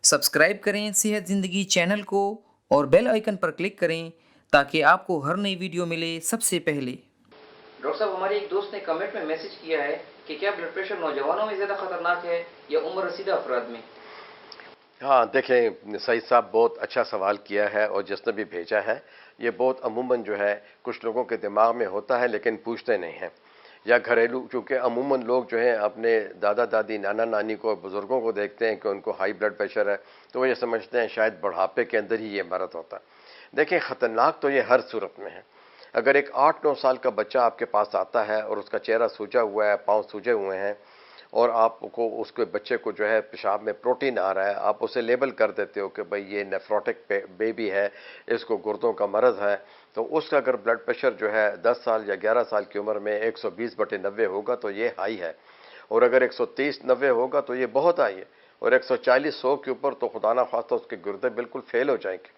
Subscribe करें सेहत ज़िंदगी चैनल को और बेल आइकन पर क्लिक करें ताकि आपको हर नई वीडियो मिले सबसे पहले। डॉक्टर साहब, हमारे एक दोस्त ने कमेंट में मैसेज किया है कि क्या ब्लड प्रेशर नौजवानों में ज़्यादा खतरनाक है या उम्र रसीदा अफराद में? हाँ देखें, सईद साहब बहुत अच्छा सवाल किया है और जिसने भी भेजा है ये बहुत अमूमन जो है कुछ लोगों के दिमाग में होता है लेकिन पूछते नहीं हैं, या घरेलू, क्योंकि अमूमन लोग जो हैं अपने दादा दादी नाना नानी को बुज़ुर्गों को देखते हैं कि उनको हाई ब्लड प्रेशर है तो वो ये समझते हैं शायद बुढ़ापे के अंदर ही ये मरद होता है। देखें, ख़तरनाक तो ये हर सूरत में है। अगर एक 8-9 साल का बच्चा आपके पास आता है और उसका चेहरा सूजा हुआ है, पाँव सूजे हुए हैं और आपको उसके बच्चे को जो है पेशाब में प्रोटीन आ रहा है, आप उसे लेबल कर देते हो कि भाई ये नेफ्रोटिक बेबी है, इसको गुर्दों का मरज़ है, तो उसका अगर ब्लड प्रेशर जो है 10 साल या 11 साल की उम्र में 120/90 होगा तो ये हाई है, और अगर 130/90 होगा तो ये बहुत हाई है, और 140-100 के ऊपर तो खुदा ना खास्ता उसके गुर्दे बिल्कुल फेल हो जाएंगे,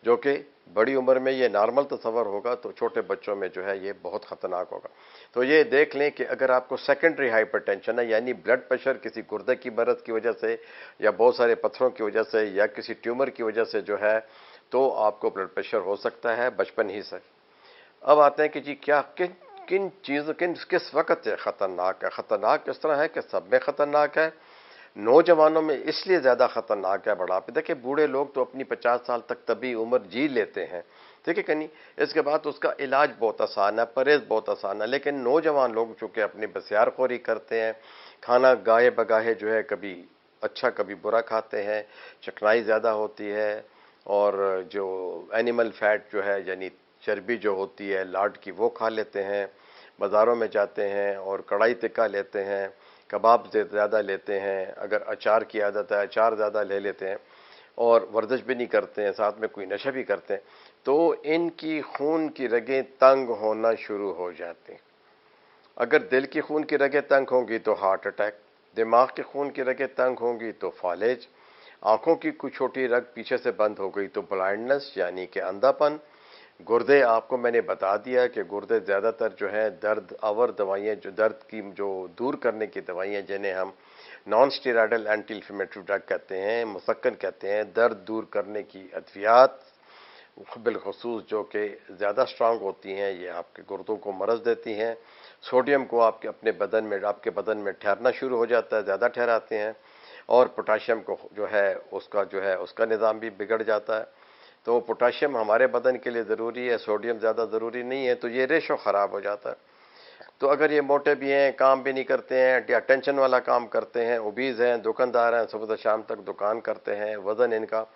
जो कि बड़ी उम्र में ये नॉर्मल तस्वर होगा तो छोटे बच्चों में जो है ये बहुत ख़तरनाक होगा। तो ये देख लें कि अगर आपको सेकेंडरी हाइपरटेंशन है, यानी ब्लड प्रेशर किसी गुर्दे की मरज़ की वजह से या बहुत सारे पत्थरों की वजह से या किसी ट्यूमर की वजह से जो है, तो आपको ब्लड प्रेशर हो सकता है बचपन ही से। अब आते हैं कि जी क्या किन किन चीज़ों किस वक्त ये ख़तरनाक है। ख़तरनाक इस तरह है कि सब में ख़तरनाक है, नौजवानों में इसलिए ज़्यादा ख़तरनाक है बुढ़ापे। देखिए, बूढ़े लोग तो अपनी 50 साल तक तभी उम्र जी लेते हैं, ठीक है कि नहीं, इसके बाद उसका इलाज बहुत आसान है, परहेज़ बहुत आसान है, लेकिन नौजवान लोग चूँकि अपनी बसियारखोरी करते हैं, खाना गाहे बगाहे जो है कभी अच्छा कभी बुरा खाते हैं, चिकनाई ज़्यादा होती है, और जो एनिमल फैट जो है यानी चर्बी जो होती है लाड की वो खा लेते हैं, बाज़ारों में जाते हैं और कढ़ाई टिक्का लेते हैं, कबाब ज़्यादा लेते हैं, अगर अचार की आदत है अचार ज़्यादा ले लेते हैं, और वर्जिश भी नहीं करते हैं, साथ में कोई नशा भी करते हैं, तो इनकी खून की रगें तंग होना शुरू हो जाती हैं। अगर दिल की खून की रगें तंग होंगी तो हार्ट अटैक, दिमाग की खून की रगें तंग होंगी तो फालेज, आंखों की कुछ छोटी रग पीछे से बंद हो गई तो ब्लाइंडनेस यानी कि अंधापन, गुर्दे आपको मैंने बता दिया कि गुर्दे ज़्यादातर जो है दर्द आवर दवाइयाँ, जो दर्द की जो दूर करने की दवाइयाँ जिन्हें हम non steroidal anti inflammatory drug कहते हैं, मुसक्कन कहते हैं, दर्द दूर करने की अद्वियात बिलखसूस जो कि ज़्यादा स्ट्रांग होती हैं, ये आपके गुर्दों को मरज़ देती हैं। सोडियम को आपके अपने बदन में आपके बदन में ठहरना शुरू हो जाता है, ज़्यादा ठहराते हैं, और पोटाशियम को जो है उसका निज़ाम भी बिगड़ जाता है। तो पोटाशियम हमारे बदन के लिए ज़रूरी है, सोडियम ज़्यादा ज़रूरी नहीं है, तो ये रेशो ख़राब हो जाता है। तो अगर ये मोटे भी हैं, काम भी नहीं करते हैं या टेंशन वाला काम करते हैं, ओबीज़ हैं, दुकानदार हैं, सुबह से शाम तक दुकान करते हैं, वज़न इनका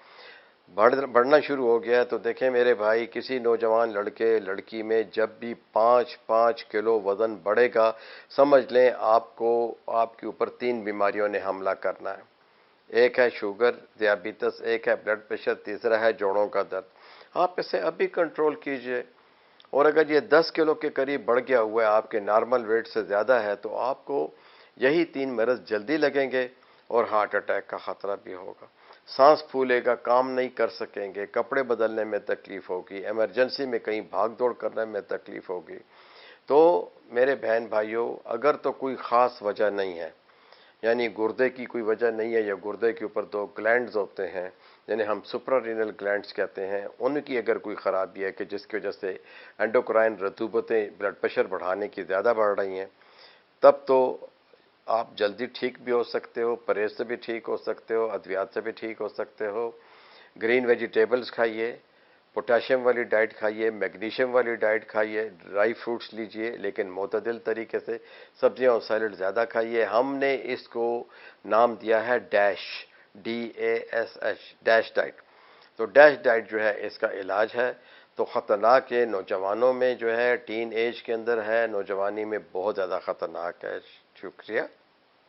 बढ़ना शुरू हो गया है, तो देखें मेरे भाई, किसी नौजवान लड़के लड़की में जब भी 5-5 किलो वज़न बढ़ेगा, समझ लें आपको आपके ऊपर 3 बीमारियों ने हमला करना है। एक है शुगर दियाबितस, एक है ब्लड प्रेशर, तीसरा है जोड़ों का दर्द। आप इसे अभी कंट्रोल कीजिए, और अगर ये 10 किलो के करीब बढ़ गया हुआ है, आपके नॉर्मल वेट से ज़्यादा है, तो आपको यही 3 मरज़ जल्दी लगेंगे और हार्ट अटैक का ख़तरा भी होगा। सांस फूलेगा, काम नहीं कर सकेंगे, कपड़े बदलने में तकलीफ़ होगी, इमरजेंसी में कहीं भाग दौड़ करने में तकलीफ़ होगी। तो मेरे बहन भाइयों, अगर तो कोई ख़ास वजह नहीं है, यानी गुर्दे की कोई वजह नहीं है, या गुर्दे के ऊपर 2 ग्लैंड्स होते हैं जिन्हें हम सुप्रारीनल ग्लैंड्स कहते हैं, उनकी अगर कोई ख़राबी है कि जिसकी वजह से एंडोक्राइन रतूबतें ब्लड प्रेशर बढ़ाने की ज़्यादा बढ़ रही हैं, तब तो आप जल्दी ठीक भी हो सकते हो, परहेज से भी ठीक हो सकते हो, अद्वियात से भी ठीक हो सकते हो। ग्रीन वेजिटेबल्स खाइए, पोटाशियम वाली डाइट खाइए, मैग्नीशियम वाली डाइट खाइए, ड्राई फ्रूट्स लीजिए लेकिन मोतदिल तरीके से, सब्जियां और सैलड ज़्यादा खाइए। हमने इसको नाम दिया है डैश, DASH, डैश डाइट। तो डैश डाइट जो है इसका इलाज है। तो ख़तरनाक है नौजवानों में जो है, टीन एज के अंदर है, नौजवानी में बहुत ज़्यादा ख़तरनाक है। शुक्रिया।